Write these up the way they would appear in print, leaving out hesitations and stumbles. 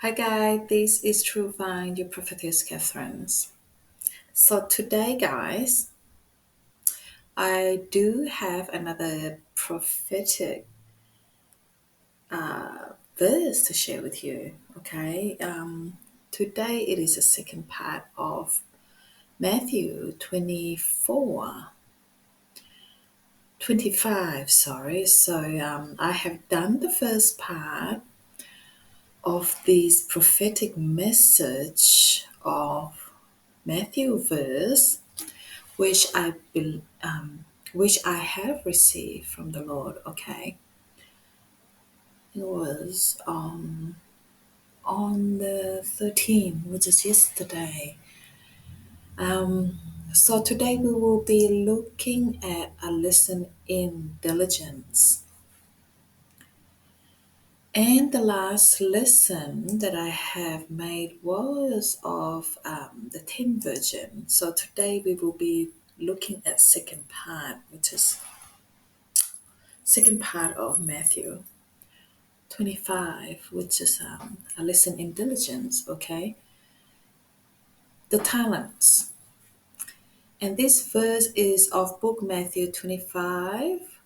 Hi guys, this is True Vine, your prophetess Catherine. So today, guys, I do have another prophetic verse to share with you. Okay, today it is the second part of Matthew 25. Sorry, so I have done the first part of this prophetic message of Matthew verse which I have received from the Lord. Okay, it was on the 13th, which is yesterday. So today we will be looking at a lesson in diligence. And the last lesson that I have made was of the 10th version. So today we will be looking at second part of Matthew 25, which is a lesson in diligence, okay? The talents. And this verse is of book Matthew 25,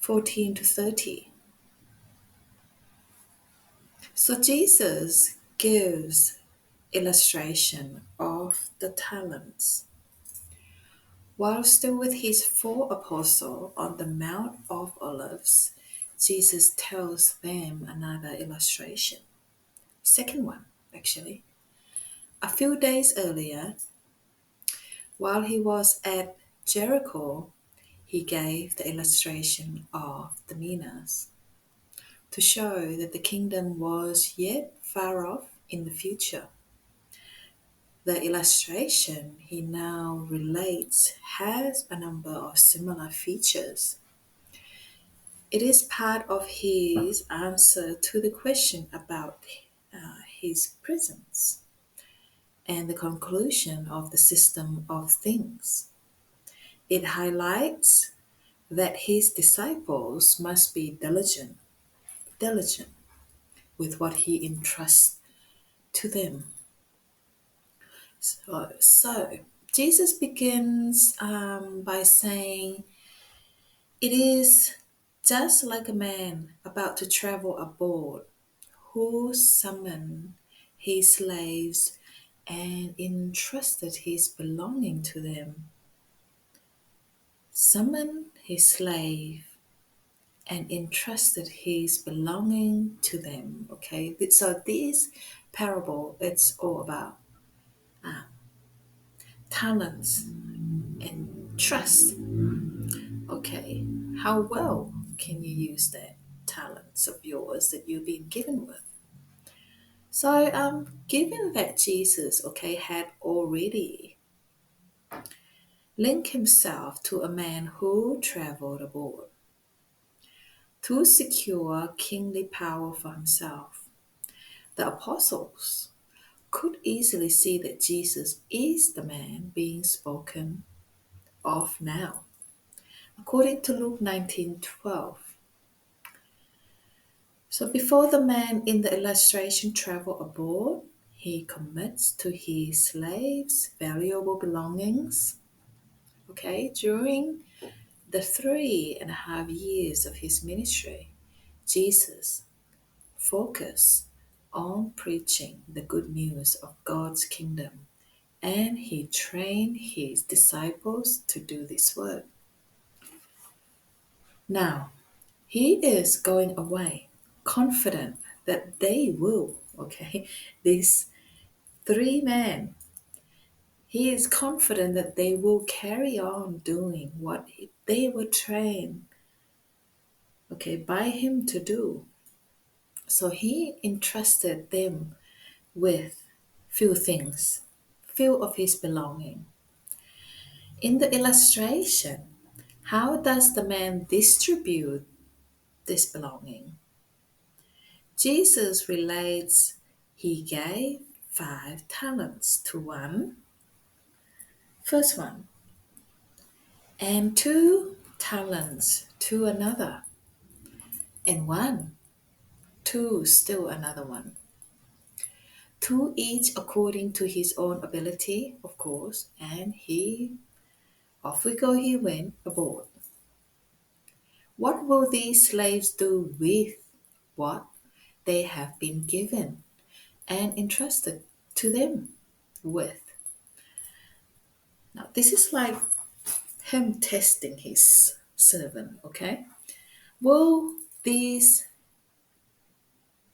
14 to 30. So Jesus gives illustration of the talents. While still with his four apostles on the Mount of Olives, Jesus tells them another illustration. Second one, actually. A few days earlier, while he was at Jericho, he gave the illustration of the minas to show that the kingdom was yet far off in the future. The illustration he now relates has a number of similar features. It is part of his answer to the question about his presence and the conclusion of the system of things. It highlights that his disciples must be diligent with what he entrusts to them. So Jesus begins by saying, "It is just like a man about to travel abroad who summoned his slaves and entrusted his belonging to them. Summoned his slave and entrusted his belonging to them." Okay, so this parable, it's all about talents and trust. Okay, how well can you use that talents of yours that you've been given with? So, given that Jesus, okay, had already linked himself to a man who traveled abroad to secure kingly power for himself, the apostles could easily see that Jesus is the man being spoken of now. According to Luke 19:12, so before the man in the illustration travel abroad, he commits to his slaves valuable belongings. Okay, during the 3.5 years of his ministry, Jesus focused on preaching the good news of God's kingdom, and he trained his disciples to do this work. Now, he is going away, confident that they will, okay, these three men, he is confident that they will carry on doing what they were trained, okay, by him to do. So he entrusted them with few things, few of his belonging. In the illustration, how does the man distribute this belonging? Jesus relates he gave 5 talents to one, first one, and 2 talents to another, and 1 Two, still another one. Two each according to his own ability, of course, and off we go, he went aboard. What will these slaves do with what they have been given and entrusted to them with? Now, this is like him testing his servant, okay? Will these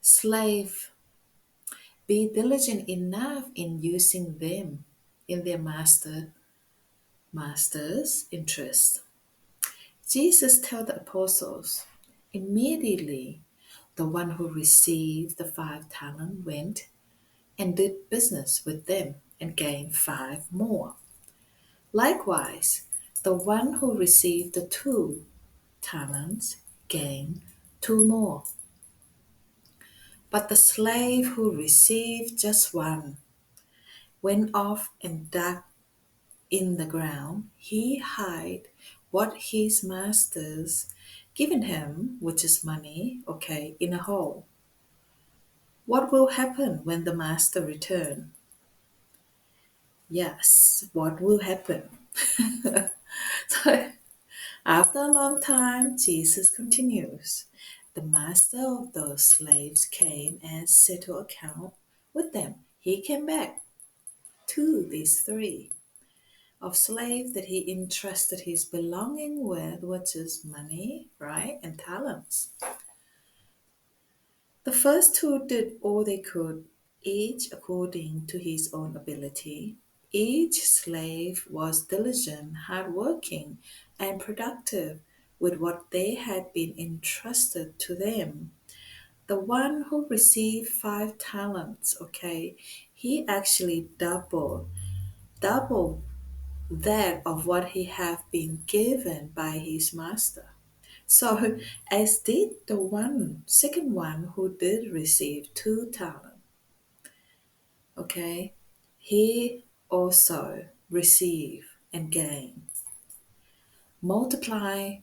slave be diligent enough in using them in their master's interest? Jesus told the apostles, immediately the one who received the 5 talents went and did business with them and gained 5 more. Likewise, the one who received the 2 talents gained 2 more. But the slave who received just one went off and dug in the ground. He hid what his master's given him, which is money, okay, in a hole. What will happen when the master return? Yes, what will happen? So, after a long time, Jesus continues. The master of those slaves came and settled account with them. He came back to these 3 of slaves that he entrusted his belonging with, which is money, right, and talents. The first 2 did all they could, each according to his own ability. Each slave was diligent, hardworking, and productive with what they had been entrusted to them. The one who received 5 talents, okay, he actually doubled that of what he had been given by his master. So, as did the second one who did receive 2 talents, okay, he also received and gained, multiply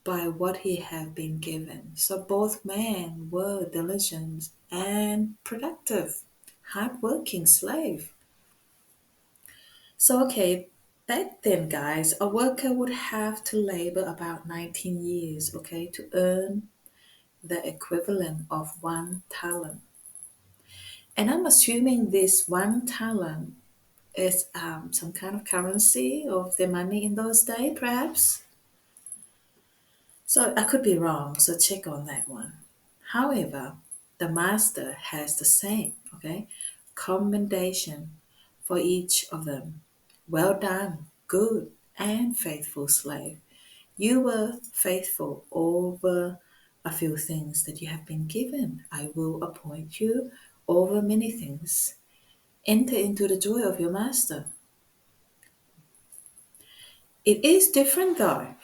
by what he had been given. So both men were diligent and productive, hardworking slave. So okay, back then guys, a worker would have to labor about 19 years, okay, to earn the equivalent of 1 talent. And I'm assuming this 1 talent is some kind of currency of the money in those days, perhaps. So I could be wrong, so check on that one. However, the master has the same, okay, commendation for each of them. Well done, good and faithful slave. You were faithful over a few things that you have been given. I will appoint you over many things. Enter into the joy of your master. It is different though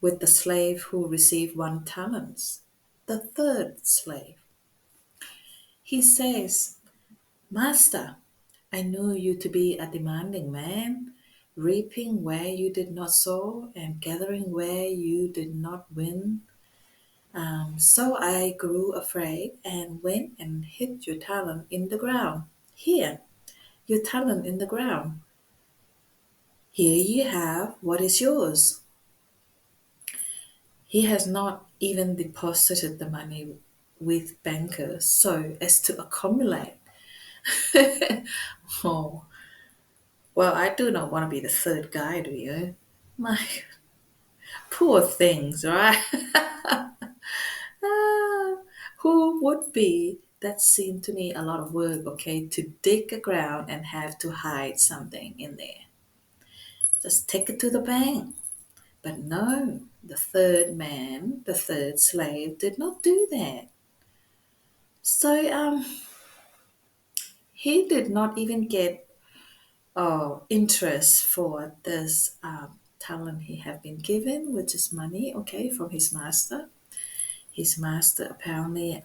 with the slave who received 1 talent. The third slave. He says, Master, I knew you to be a demanding man, reaping where you did not sow and gathering where you did not win. So I grew afraid and went and hid your talent in the ground. Here, your talent in the ground. Here you have what is yours. He has not even deposited the money with bankers so as to accumulate. Oh, well, I do not want to be the third guy, do you? My poor things, right? Ah, who would be? That seemed to me a lot of work, okay, to dig a ground and have to hide something in there. Just take it to the bank. But no, the third slave, did not do that. So he did not even get interest for this talent he had been given, which is money, okay, from his master. His master apparently,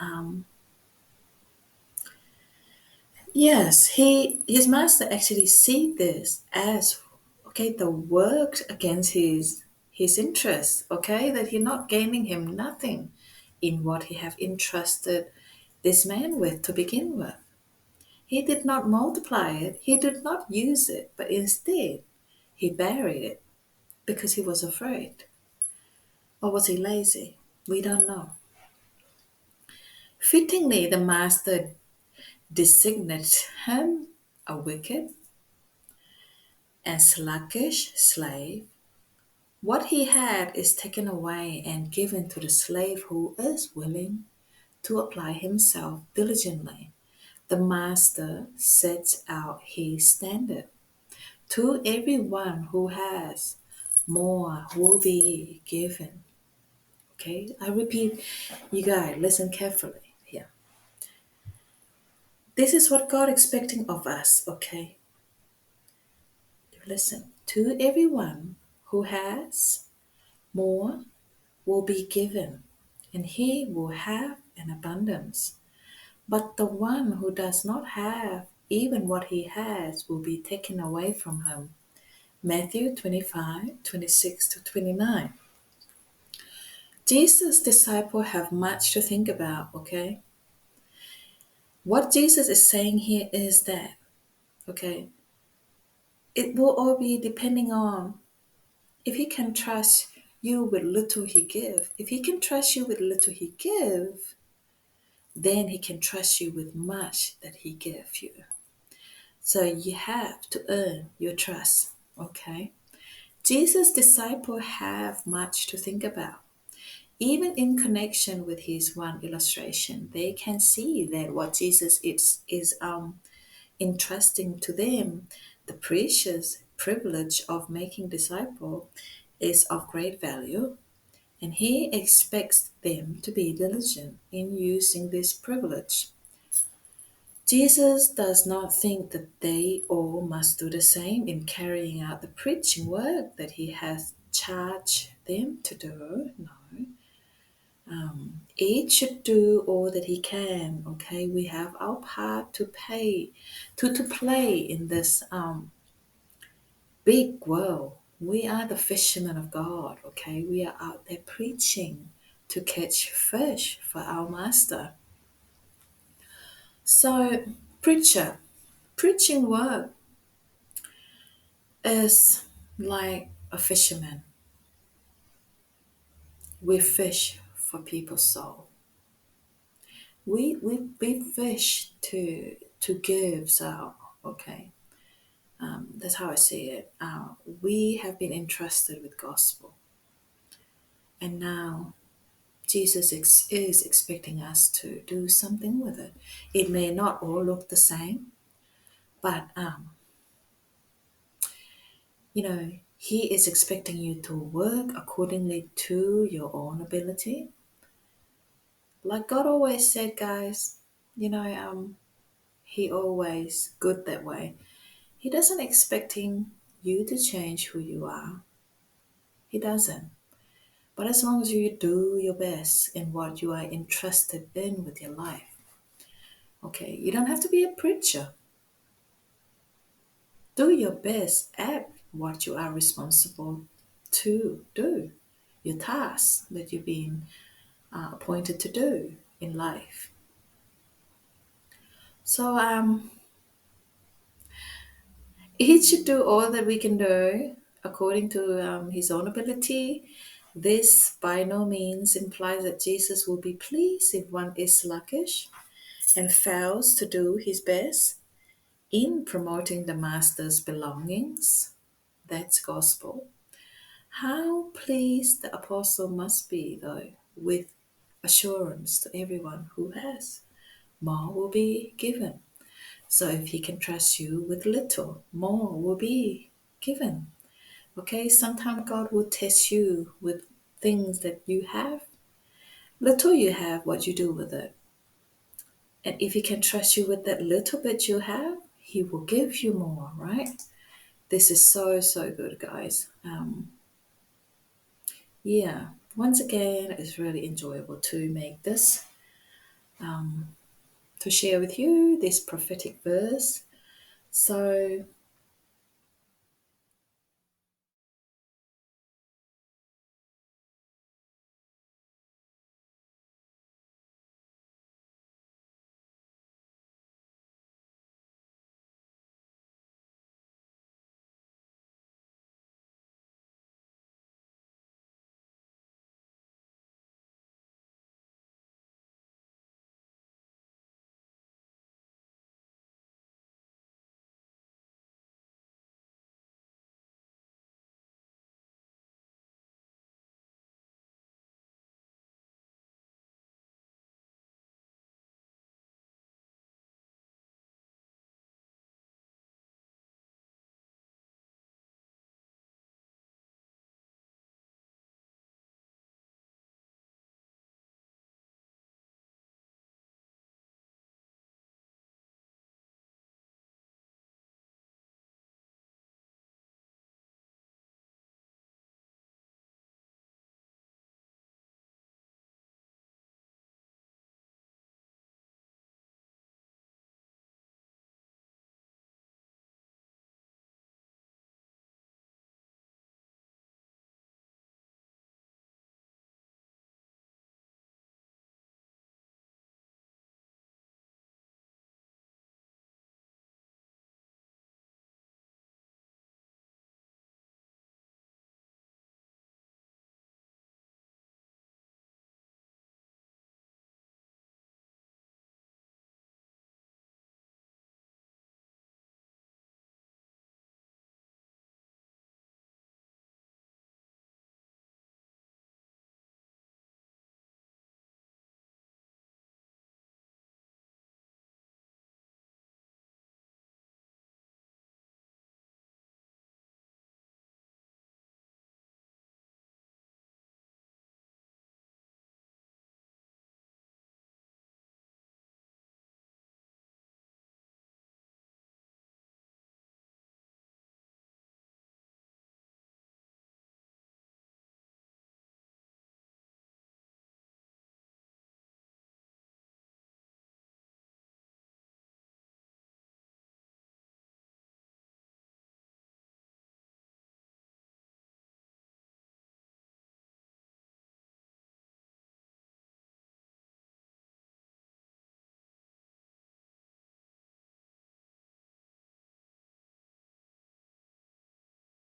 yes, his master actually see this as okay, the work against his interest, okay, that he not gaining him nothing in what he have entrusted this man with to begin with. He did not multiply it, he did not use it, but instead he buried it because he was afraid. Or was he lazy? We don't know. Fittingly, the master designated him a wicked and sluggish slave. What he had is taken away and given to the slave who is willing to apply himself diligently. The master sets out his standard. To everyone who has, more will be given. Okay, I repeat, you guys, listen carefully here. This is what God expecting of us, okay? Listen, to everyone who has, more will be given, and he will have an abundance. But the one who does not have even what he has will be taken away from him. Matthew 25:26 to 29. Jesus' disciples have much to think about, okay? What Jesus is saying here is that, okay, it will all be depending on if he can trust you with little he give. If he can trust you with little he give, then he can trust you with much that he gave you. So you have to earn your trust, okay? Jesus' disciples have much to think about. Even in connection with his one illustration, they can see that what Jesus is entrusting to them, the precious privilege of making disciple, is of great value, and he expects them to be diligent in using this privilege. Jesus does not think that they all must do the same in carrying out the preaching work that he has charged them to do. No. Each should do all that he can. Okay, we have our part to play in this big world. We are the fishermen of God. Okay, we are out there preaching to catch fish for our master. So, preaching work is like a fisherman. We fish for people's soul. We fish to give. So okay, that's how I see it. We have been entrusted with gospel, and now Jesus is expecting us to do something with it. It may not all look the same, but He is expecting you to work accordingly to your own ability. Like God always said, guys, He always good that way. He doesn't expecting you to change who you are. He doesn't. But as long as you do your best in what you are entrusted in with your life, okay, you don't have to be a preacher. Do your best at what you are responsible to do, your tasks that you've been appointed to do in life. So each should do all that we can do according to his own ability. This by no means implies that Jesus will be pleased if one is sluggish and fails to do his best in promoting the master's belongings. That's gospel. How pleased the apostle must be, though, with assurance to everyone who has. More will be given. So if he can trust you with little, more will be given. Okay, sometimes God will test you with things that you have. Little you have, what you do with it. And if he can trust you with that little bit you have, he will give you more, right? This is so, so good, guys. Yeah, once again, it's really enjoyable to make this, to share with you this prophetic verse. So